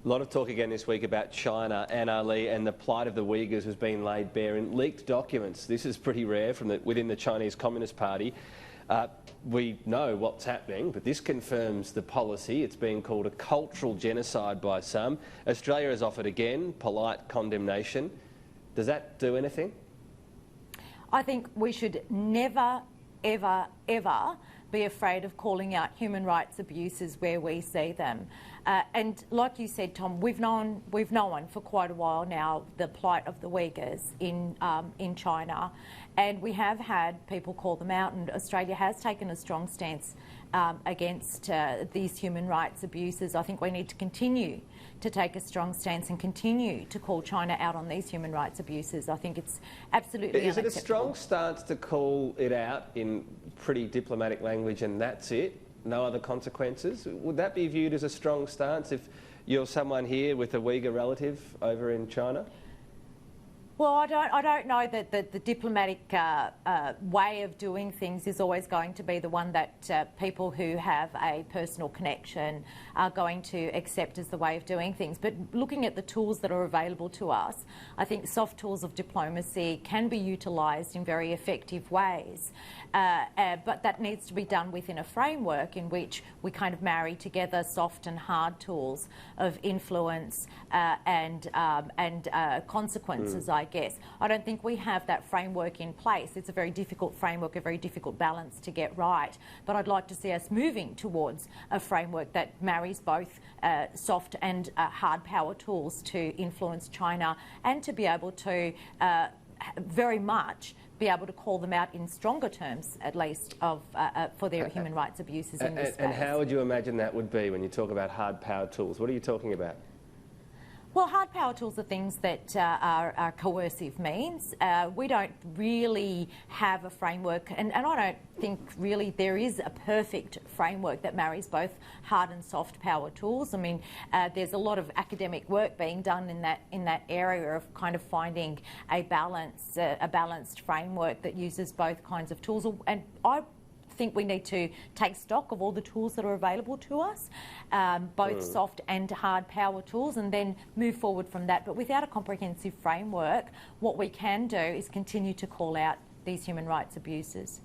A lot of talk again this week about China, Anne Aly, and the plight of the Uyghurs has been laid bare in leaked documents. This is pretty rare from within the Chinese Communist Party. We know what's happening, but this confirms the policy. It's being called a cultural genocide by some. Australia has offered again polite condemnation. Does that do anything? I think we should never, ever, ever be afraid of calling out human rights abuses where we see them. And like you said, Tom, we've known for quite a while now the plight of the Uyghurs in China, and we have had people call them out, and Australia has taken a strong stance against these human rights abuses. I think we need to continue to take a strong stance and continue to call China out on these human rights abuses. I think it's absolutely unacceptable. Is it a strong stance to call it out in pretty diplomatic language and that's it? No other consequences? Would that be viewed as a strong stance if you're someone here with a Uyghur relative over in China? Well, I don't know that the diplomatic way of doing things is always going to be the one that people who have a personal connection are going to accept as the way of doing things. But looking at the tools that are available to us, I think soft tools of diplomacy can be utilised in very effective ways. But that needs to be done within a framework in which we kind of marry together soft and hard tools of influence and consequences, I guess. I don't think we have that framework in place. It's a very difficult framework, a very difficult balance to get right. But I'd like to see us moving towards a framework that marries both soft and hard power tools to influence China and to be able to very much be able to call them out in stronger terms, at least, for their human rights abuses in this space. And how would you imagine that would be when you talk about hard power tools? What are you talking about? Well, hard power tools are things that are coercive means. We don't really have a framework, and I don't think really there is a perfect framework that marries both hard and soft power tools. I mean, there's a lot of academic work being done in that area of kind of finding a balanced framework that uses both kinds of tools. And I think we need to take stock of all the tools that are available to us, both soft and hard power tools, and then move forward from that. But without a comprehensive framework, what we can do is continue to call out these human rights abuses.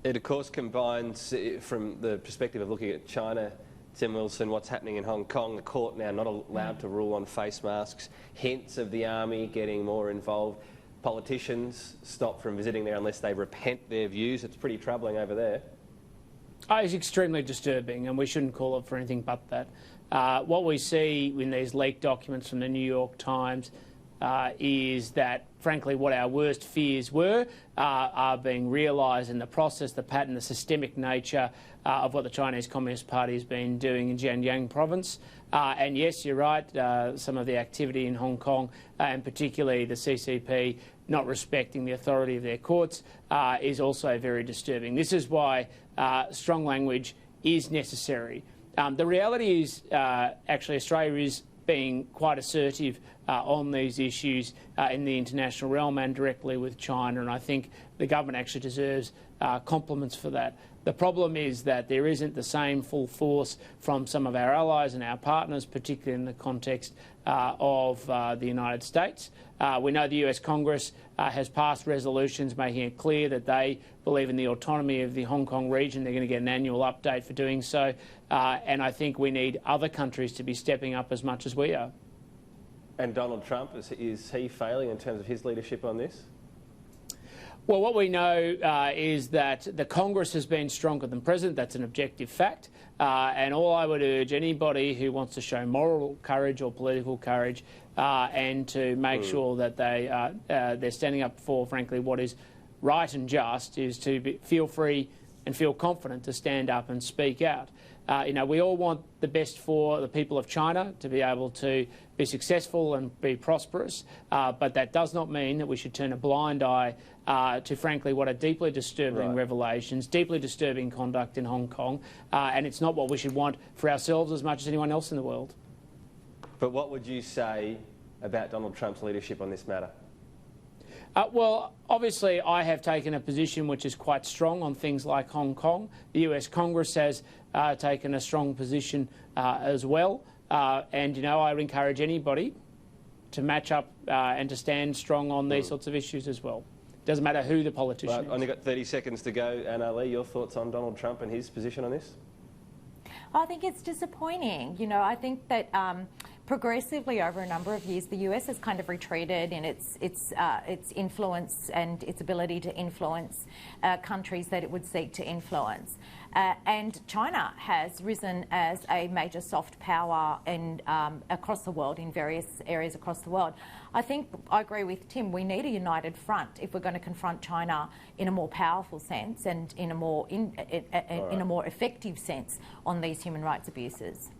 It, of course, combines, from the perspective of looking at China, Tim Wilson, what's happening in Hong Kong, the court now not allowed to rule on face masks, hints of the army getting more involved. Politicians stop from visiting there unless they repent their views. It's pretty troubling over there. It's extremely disturbing, and we shouldn't call it for anything but that. What we see in these leaked documents from the New York Times is that, frankly, what our worst fears were are being realised in the process, the pattern, the systemic nature of what the Chinese Communist Party has been doing in Xinjiang province. And yes, you're right, some of the activity in Hong Kong, and particularly the CCP not respecting the authority of their courts, is also very disturbing. This is why strong language is necessary. The reality is, actually, Australia is being quite assertive on these issues in the international realm and directly with China, and I think the government actually deserves compliments for that. The problem is that there isn't the same full force from some of our allies and our partners, particularly in the context of the United States. We know the US Congress has passed resolutions making it clear that they believe in the autonomy of the Hong Kong region. They're going to get an annual update for doing so. And I think we need other countries to be stepping up as much as we are. And Donald Trump, is he failing in terms of his leadership on this? Well, what we know is that the Congress has been stronger than President. That's an objective fact. And all I would urge anybody who wants to show moral courage or political courage and to make sure that they're standing up for, frankly, what is right and just, is to feel free and feel confident to stand up and speak out. We all want the best for the people of China to be able to be successful and be prosperous, but that does not mean that we should turn a blind eye to, frankly, what are deeply disturbing revelations, deeply disturbing conduct in Hong Kong, and it's not what we should want for ourselves as much as anyone else in the world. But what would you say about Donald Trump's leadership on this matter? Well, obviously, I have taken a position which is quite strong on things like Hong Kong. The US Congress has taken a strong position as well. And, you know, I would encourage anybody to match up and to stand strong on these sorts of issues as well. Doesn't matter who the politician is. Only got 30 seconds to go. Anne Aly, your thoughts on Donald Trump and his position on this? I think it's disappointing. You know, I think that progressively over a number of years, the US has kind of retreated in its influence and its ability to influence countries that it would seek to influence. And China has risen as a major soft power across the world, in various areas across the world. I think I agree with Tim. We need a united front if we're going to confront China in a more powerful sense and in a more effective sense on these human rights abuses.